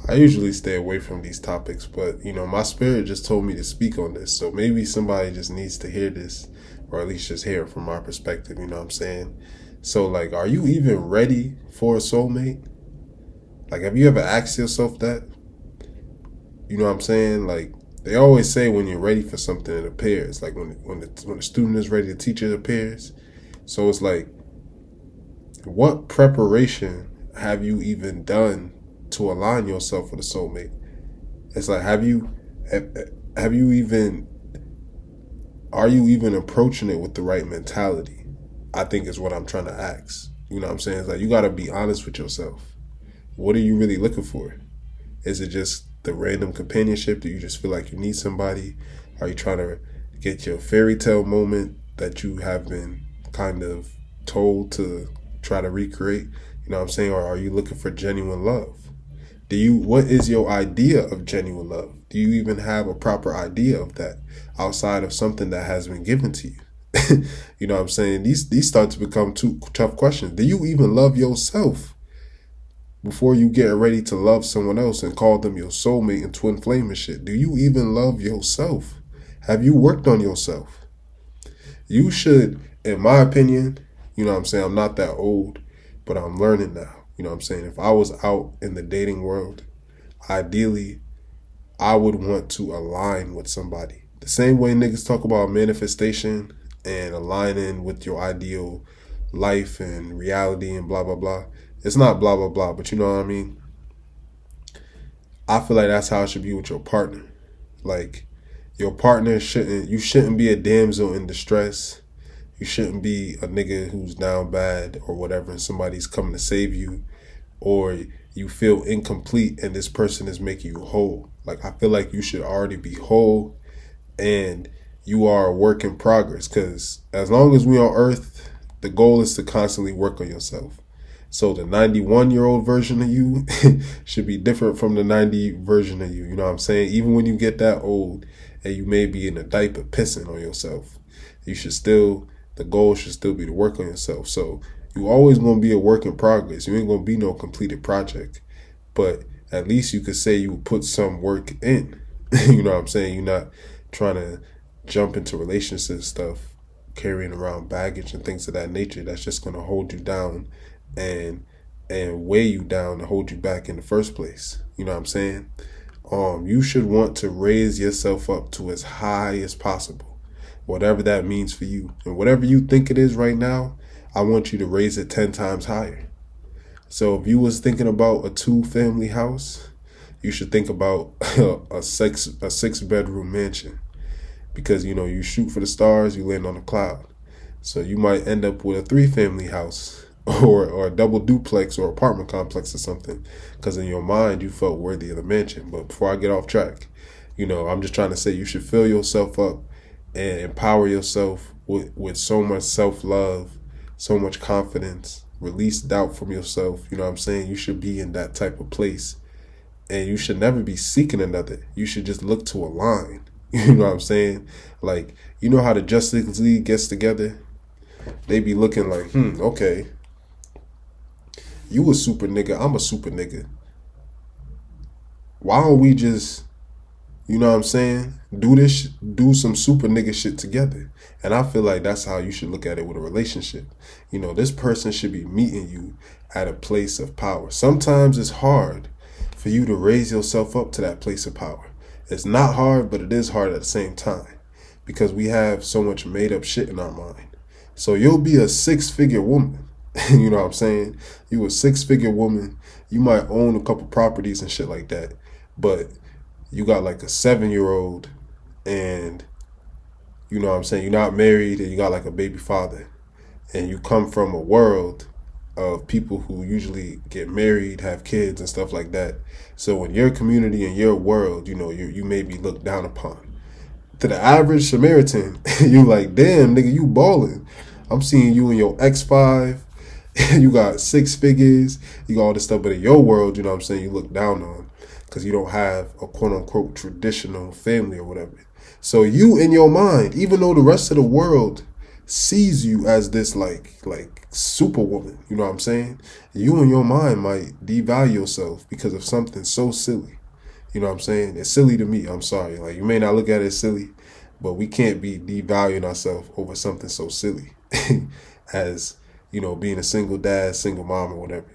I usually stay away from these topics, but my spirit just told me to speak on this. So maybe somebody just needs to hear this, or at least just hear it from my perspective. You know what I'm saying? So, like, are you even ready for a soulmate? Like, have you ever asked yourself that? You know what I'm saying? Like, they always say when you're ready for something, it appears. Like when the student is ready, the teacher appears. So it's like, what preparation have you even done to align yourself with a soulmate? It's like, have you even are you even approaching it with the right mentality? I think is what I'm trying to ask. You know what I'm saying? It's like, you got to be honest with yourself. What are you really looking for? Is it just the random companionship? Do you just feel like you need somebody? Are you trying to get your fairy tale moment that you have been kind of told to try to recreate? You know what I'm saying? Or are you looking for genuine love? What is your idea of genuine love? Do you even have a proper idea of that outside of something that has been given to you? You know what I'm saying? These start to become two tough questions. Do you even love yourself before you get ready to love someone else and call them your soulmate and twin flame and shit? Do you even love yourself? Have you worked on yourself? You should, in my opinion, you know what I'm saying? I'm not that old, but I'm learning now. You know what I'm saying? If I was out in the dating world, ideally, I would want to align with somebody. The same way niggas talk about manifestation and aligning with your ideal life and reality and blah, blah, blah. It's not blah, blah, blah, but you know what I mean? I feel like that's how it should be with your partner. Like, your partner you shouldn't be a damsel in distress. You shouldn't be a nigga who's down bad or whatever and somebody's coming to save you, or you feel incomplete and this person is making you whole. Like, I feel like you should already be whole and you are a work in progress, because as long as we're on earth, the goal is to constantly work on yourself. So the 91-year-old version of you should be different from the 90 version of you. You know what I'm saying? Even when you get that old and you may be in a diaper pissing on yourself, the goal should still be to work on yourself. So you always going to be a work in progress. You ain't going to be no completed project. But at least you could say you put some work in. You know what I'm saying? You're not trying to jump into relationships and stuff, carrying around baggage and things of that nature that's just going to hold you down and weigh you down and hold you back in the first place. You know what I'm saying? You should want to raise yourself up to as high as possible, whatever that means for you. And whatever you think it is right now, I want you to raise it 10 times higher. So if you was thinking about a 2-family house, you should think about a 6-bedroom mansion, because you shoot for the stars, you land on a cloud. So you might end up with a 3-family house or a double duplex or apartment complex or something, because in your mind you felt worthy of the mansion. But before I get off track, I'm just trying to say you should fill yourself up and empower yourself with so much self-love, so much confidence, release doubt from yourself. You know what I'm saying? You should be in that type of place, and you should never be seeking another. You should just look to align. You know what I'm saying? Like, you know how the Justice League gets together? They be looking like, okay, you a super nigga, I'm a super nigga. Why don't we just, you know what I'm saying, do some super nigga shit together? And I feel like that's how you should look at it with a relationship. This person should be meeting you at a place of power. Sometimes it's hard for you to raise yourself up to that place of power. It's not hard, but it is hard at the same time, because we have so much made up shit in our mind. So you'll be a 6-figure woman. You know what I'm saying? You a 6-figure woman. You might own a couple properties and shit like that, but you got like a 7-year-old, and you know what I'm saying, you're not married, and you got like a baby father, and you come from a world of people who usually get married, have kids and stuff like that. So in your community, in your world, you may be looked down upon. To the average Samaritan, you like, damn, nigga, you balling. I'm seeing you in your X5. You got 6 figures. You got all this stuff. But in your world, you know what I'm saying, you look down on, because you don't have a quote-unquote traditional family or whatever. So you, in your mind, even though the rest of the world sees you as this like superwoman. You know what I'm saying? You in your mind might devalue yourself because of something so silly. You know what I'm saying? It's silly to me. I'm sorry. Like, you may not look at it as silly, but we can't be devaluing ourselves over something so silly as, being a single dad, single mom, or whatever.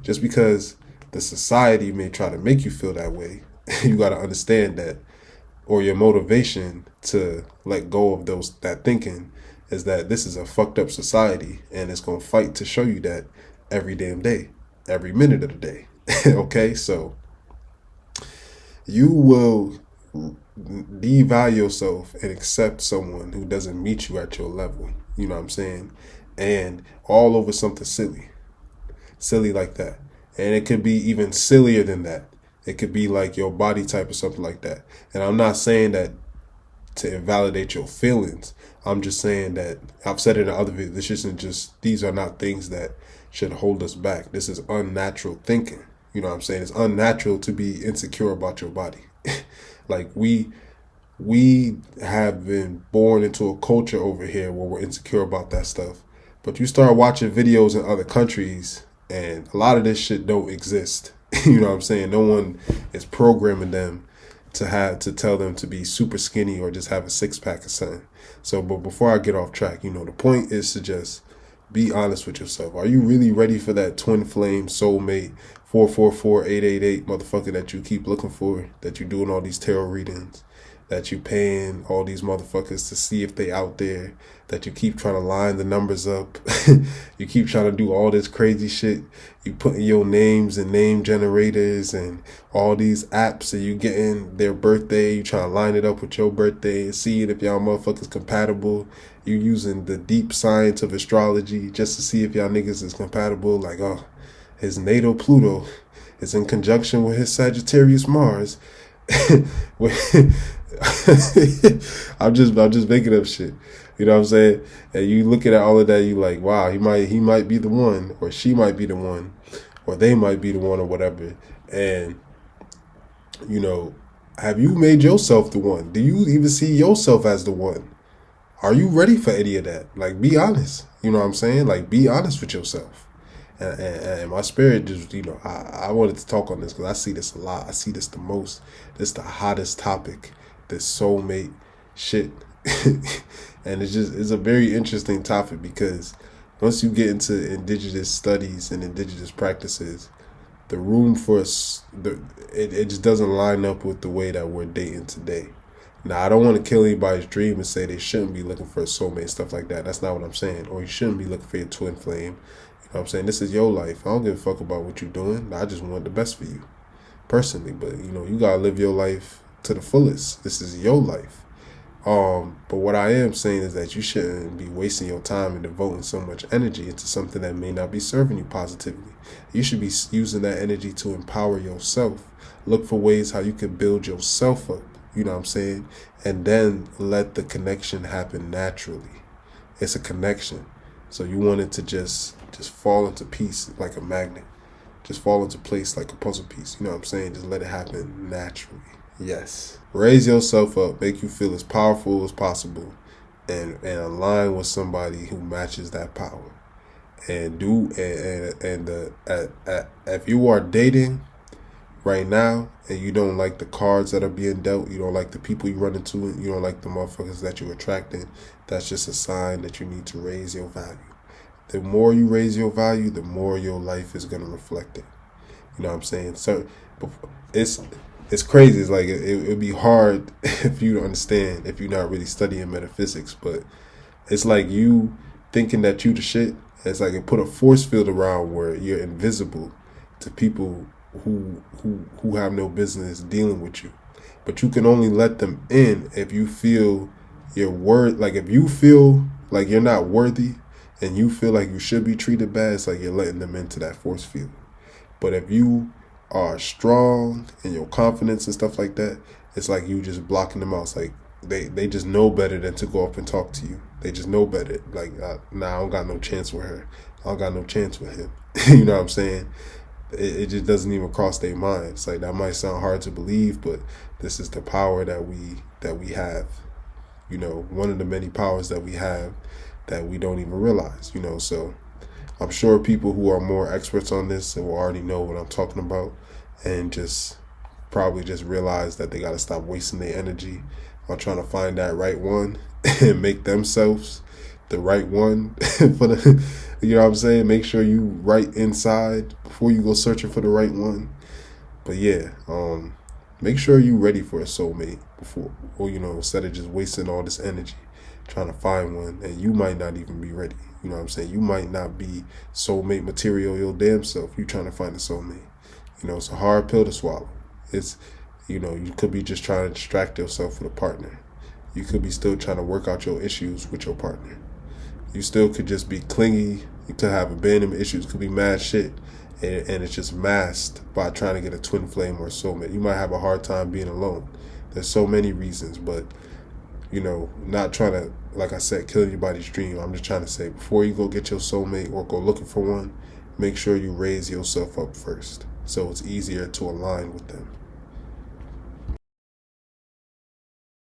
Just because the society may try to make you feel that way, you got to understand that, or your motivation to let go of that thinking is that this is a fucked up society, and it's going to fight to show you that every damn day, every minute of the day. Okay, so you will devalue yourself and accept someone who doesn't meet you at your level. You know what I'm saying? And all over something silly like that. And it could be even sillier than that. It could be like your body type or something like that. And I'm not saying that to invalidate your feelings. I'm just saying that, I've said it in other videos, these are not things that should hold us back. This is unnatural thinking. You know what I'm saying? It's unnatural to be insecure about your body. Like, we have been born into a culture over here where we're insecure about that stuff. But you start watching videos in other countries, and a lot of this shit don't exist. You know what I'm saying? No one is programming them to tell them to be super skinny or just have a six-pack or something. So, but before I get off track, the point is to just be honest with yourself. Are you really ready for that twin flame soulmate 444888 motherfucker that you keep looking for, that you doing all these tarot readings, that you paying all these motherfuckers to see if they out there, that you keep trying to line the numbers up, you keep trying to do all this crazy shit, you putting your names and name generators and all these apps, and you getting their birthday, you trying to line it up with your birthday and seeing if y'all motherfuckers compatible. You using the deep science of astrology just to see if y'all niggas is compatible. Like, oh, his natal Pluto is in conjunction with his Sagittarius Mars. I'm just making up shit. You know what I'm saying? And you looking at all of that, you like, wow, he might be the one, or she might be the one, or they might be the one, or whatever. And have you made yourself the one? Do you even see yourself as the one? Are you ready for any of that? Like, be honest. You know what I'm saying? Like, be honest with yourself. And my spirit just, I wanted to talk on this because I see this a lot. I see this the most. This is the hottest topic, this soulmate shit. And it's a very interesting topic because once you get into indigenous studies and indigenous practices, the room for it just doesn't line up with the way that we're dating today. Now, I don't want to kill anybody's dream and say they shouldn't be looking for a soulmate and stuff like that. That's not what I'm saying. Or you shouldn't be looking for your twin flame. You know what I'm saying? This is your life. I don't give a fuck about what you're doing. I just want the best for you, personally. But, you got to live your life to the fullest. This is your life. But what I am saying is that you shouldn't be wasting your time and devoting so much energy into something that may not be serving you positively. You should be using that energy to empower yourself. Look for ways how you can build yourself up. You know what I'm saying? And then let the connection happen naturally. It's a connection. So you want it to just fall into piece like a magnet. Just fall into place like a puzzle piece. You know what I'm saying? Just let it happen naturally. Yes. Raise yourself up. Make you feel as powerful as possible. And align with somebody who matches that power. And if you are dating right now and you don't like the cards that are being dealt, you don't like the people you run into, you don't like the motherfuckers that you're attracting, that's just a sign that you need to raise your value. The more you raise your value, the more your life is going to reflect it. You know what I'm saying? So it's crazy. It's like it'd be hard if you don't understand, if you're not really studying metaphysics, but it's like you thinking that you the shit. It's like it put a force field around where you're invisible to people who have no business dealing with you. But you can only let them in if you feel if you feel like you're not worthy and you feel like you should be treated bad, it's like you're letting them into that force field. But if you are strong in your confidence and stuff like that, it's like you just blocking them out. It's like they just know better than to go up and talk to you. They just know better. Like, nah, I don't got no chance with her. I don't got no chance with him. You know what I'm saying? It just doesn't even cross their mind. It's like, that might sound hard to believe, but this is the power that we have. One of the many powers that we have that we don't even realize, So I'm sure people who are more experts on this will already know what I'm talking about, and just probably just realize that they got to stop wasting their energy on trying to find that right one and make themselves the right one for the, you know what I'm saying? Make sure you right inside before you go searching for the right one. But yeah, make sure you ready for a soulmate before, or instead of just wasting all this energy trying to find one, and you might not even be ready. You know what I'm saying? You might not be soulmate material your damn self. You trying to find a soulmate. It's a hard pill to swallow. It's, you could be just trying to distract yourself with a partner. You could be still trying to work out your issues with your partner. You still could just be clingy. You could have abandonment issues. Could be mad shit. And it's just masked by trying to get a twin flame or a soulmate. You might have a hard time being alone. There's so many reasons, but, not trying to, like I said, kill anybody's dream. I'm just trying to say, before you go get your soulmate or go looking for one, make sure you raise yourself up first, so it's easier to align with them.